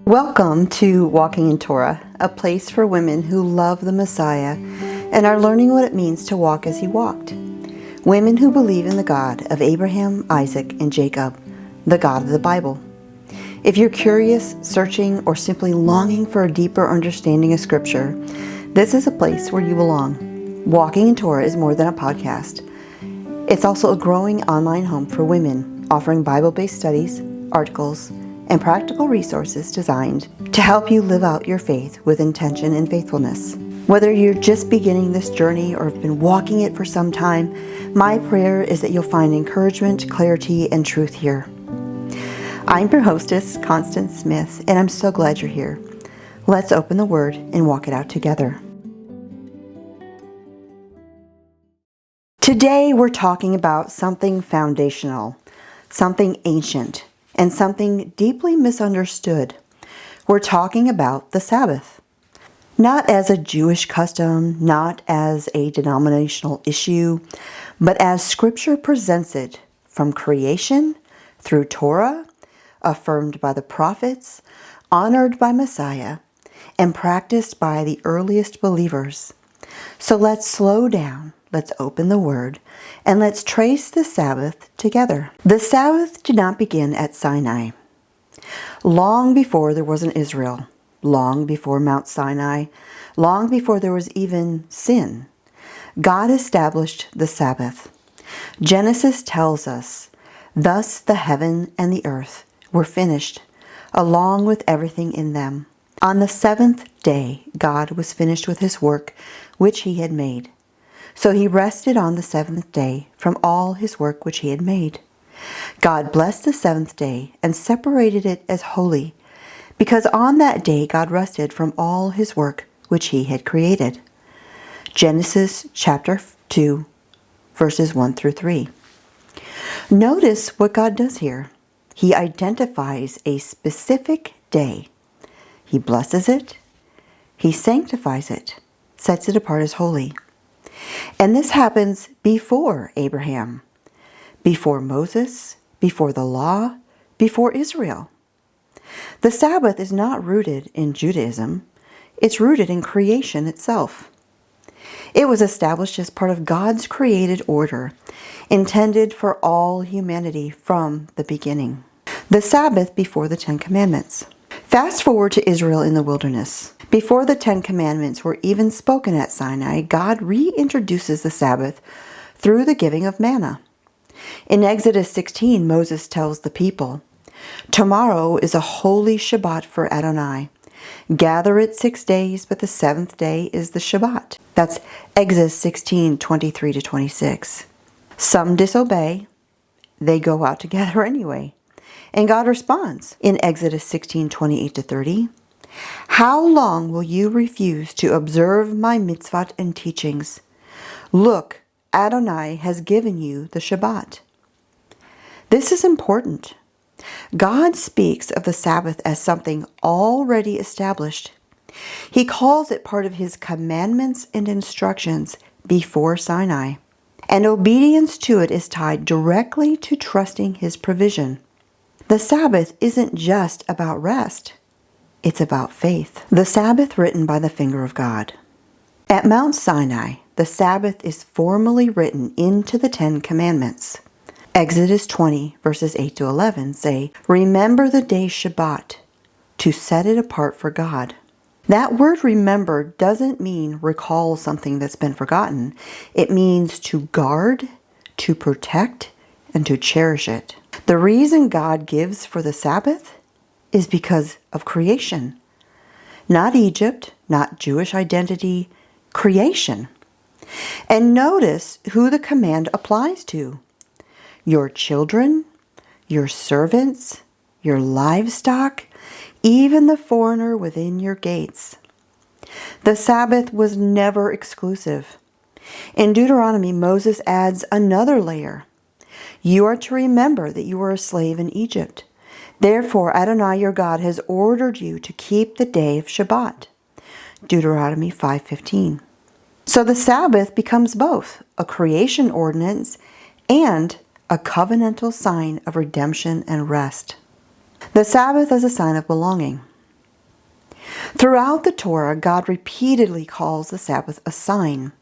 Welcome to Walking in Torah, a place for women who love the Messiah and are learning what it means to walk as he walked. Women who believe in the God of Abraham, Isaac, and Jacob, the God of the Bible. If you're curious, searching, or simply longing for a deeper understanding of Scripture, this is a place where you belong. Walking in Torah is more than a podcast. It's also a growing online home for women, offering Bible-based studies, articles, and practical resources designed to help you live out your faith with intention and faithfulness. Whether you're just beginning this journey or have been walking it for some time, my prayer is that you'll find encouragement, clarity, and truth here. I'm your hostess, Constance Smith, and I'm so glad you're here. Let's open the Word and walk it out together. Today we're talking about something foundational, something ancient, and something deeply misunderstood. We're talking about the Sabbath. Not as a Jewish custom, not as a denominational issue, but as Scripture presents it from creation through Torah, affirmed by the prophets, honored by Messiah, and practiced by the earliest believers. So let's slow down. Let's open the Word, and let's trace the Sabbath together. The Sabbath did not begin at Sinai. Long before there was an Israel, long before Mount Sinai, long before there was even sin, God established the Sabbath. Genesis tells us, "Thus the heaven and the earth were finished, along with everything in them. On the seventh day, God was finished with his work which he had made. So he rested on the seventh day from all his work which he had made. God blessed the seventh day and separated it as holy, because on that day God rested from all his work which he had created." Genesis chapter 2, verses 1 through 3. Notice what God does here. He identifies a specific day. He blesses it. He sanctifies it, sets it apart as holy. And this happens before Abraham, before Moses, before the law, before Israel. The Sabbath is not rooted in Judaism. It's rooted in creation itself. It was established as part of God's created order, intended for all humanity from the beginning. The Sabbath before the Ten Commandments. Fast forward to Israel in the wilderness. Before the Ten Commandments were even spoken at Sinai, God reintroduces the Sabbath through the giving of manna. In Exodus 16, Moses tells the people, "Tomorrow is a holy Shabbat for Adonai. Gather it 6 days, but the seventh day is the Shabbat." That's Exodus 16, 23 to 26. Some disobey. They go out together anyway. And God responds in Exodus 16, 28 to 30. "How long will you refuse to observe my mitzvot and teachings? Look, Adonai has given you the Shabbat." This is important. God speaks of the Sabbath as something already established. He calls it part of his commandments and instructions before Sinai. And obedience to it is tied directly to trusting his provision. The Sabbath isn't just about rest. It's about faith. The Sabbath written by the finger of God. At Mount Sinai, the Sabbath is formally written into the Ten Commandments. Exodus 20, verses 8 to 11 say, "Remember the day Shabbat, to set it apart for God." That word remember doesn't mean recall something that's been forgotten. It means to guard, to protect, and to cherish it. The reason God gives for the Sabbath is because of creation. Not Egypt, not Jewish identity, creation. And notice who the command applies to. Your children, your servants, your livestock, even the foreigner within your gates. The Sabbath was never exclusive. In Deuteronomy, Moses adds another layer. "You are to remember that you were a slave in Egypt. Therefore, Adonai your God has ordered you to keep the day of Shabbat." Deuteronomy 5:15. So the Sabbath becomes both a creation ordinance and a covenantal sign of redemption and rest. The Sabbath as a sign of belonging. Throughout the Torah, God repeatedly calls the Sabbath a sign.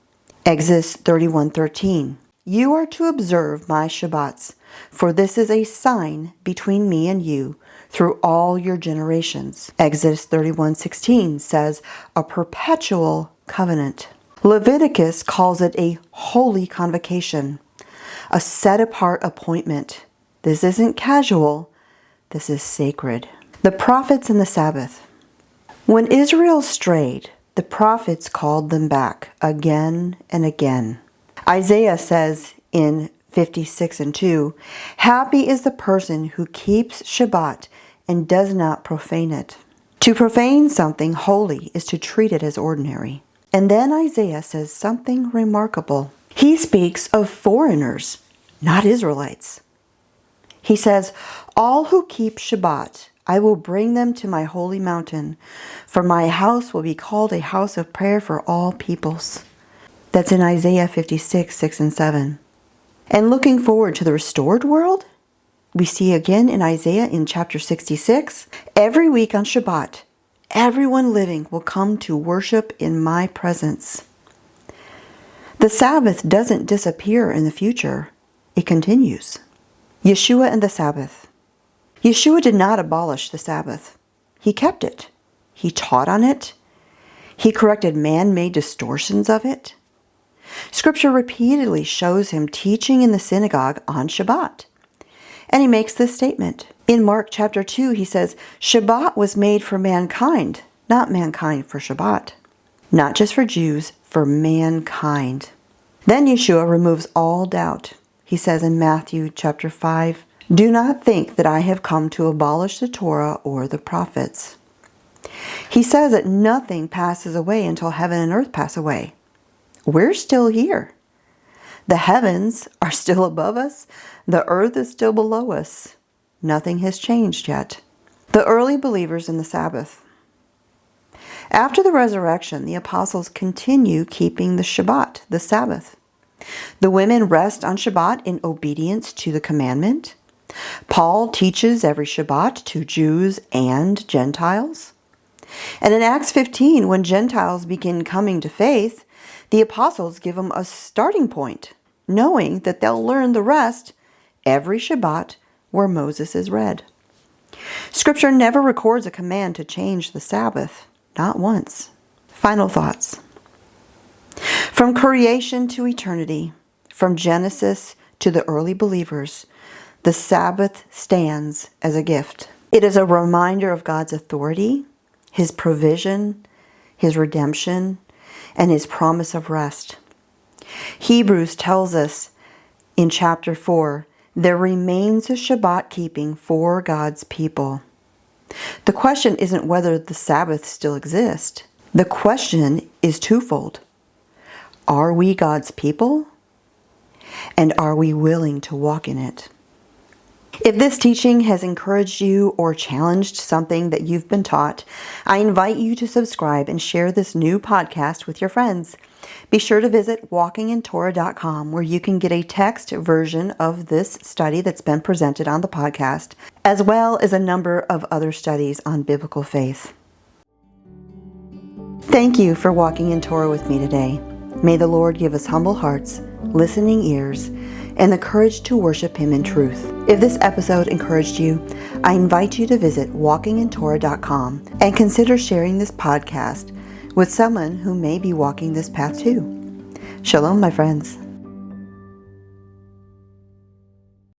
Exodus 31:13. You are to observe my Shabbats, for this is a sign between me and you through all your generations. Exodus 31:16 says a perpetual covenant. Leviticus calls it a holy convocation, a set-apart appointment. This isn't casual, this is sacred. The prophets and the Sabbath. When Israel strayed, the prophets called them back again and again. Isaiah says in 56:2, happy is the person who keeps Shabbat and does not profane it. To profane something holy is to treat it as ordinary. And then Isaiah says something remarkable. He speaks of foreigners, not Israelites. He says, all who keep Shabbat, I will bring them to my holy mountain, for my house will be called a house of prayer for all peoples. That's in Isaiah 56:6-7. And looking forward to the restored world, we see again in Isaiah in chapter 66, every week on Shabbat, everyone living will come to worship in my presence. The Sabbath doesn't disappear in the future. It continues. Yeshua and the Sabbath. Yeshua did not abolish the Sabbath. He kept it. He taught on it. He corrected man-made distortions of it. Scripture repeatedly shows him teaching in the synagogue on Shabbat. And he makes this statement. In Mark chapter 2, he says, Shabbat was made for mankind, not mankind for Shabbat. Not just for Jews, for mankind. Then Yeshua removes all doubt. He says in Matthew chapter 5, do not think that I have come to abolish the Torah or the prophets. He says that nothing passes away until heaven and earth pass away. We're still here. The heavens are still above us. The earth is still below us. Nothing has changed yet. The early believers in the Sabbath. After the resurrection, the apostles continue keeping the Shabbat, the Sabbath. The women rest on Shabbat in obedience to the commandment. Paul teaches every Shabbat to Jews and Gentiles. And in Acts 15, when Gentiles begin coming to faith, the apostles give them a starting point, knowing that they'll learn the rest every Shabbat where Moses is read. Scripture never records a command to change the Sabbath, not once. Final thoughts. From creation to eternity, from Genesis to the early believers, the Sabbath stands as a gift. It is a reminder of God's authority, His provision, His redemption, and His promise of rest. Hebrews tells us in chapter 4, there remains a Shabbat keeping for God's people. The question isn't whether the Sabbath still exists. The question is twofold. Are we God's people? And are we willing to walk in it? If this teaching has encouraged you or challenged something that you've been taught, I invite you to subscribe and share this new podcast with your friends. Be sure to visit walkingintorah.com, where you can get a text version of this study that's been presented on the podcast, as well as a number of other studies on biblical faith. Thank you for walking in Torah with me today. May the Lord give us humble hearts, listening ears, and the courage to worship Him in truth. If this episode encouraged you, I invite you to visit walkingintorah.com and consider sharing this podcast with someone who may be walking this path too. Shalom, my friends.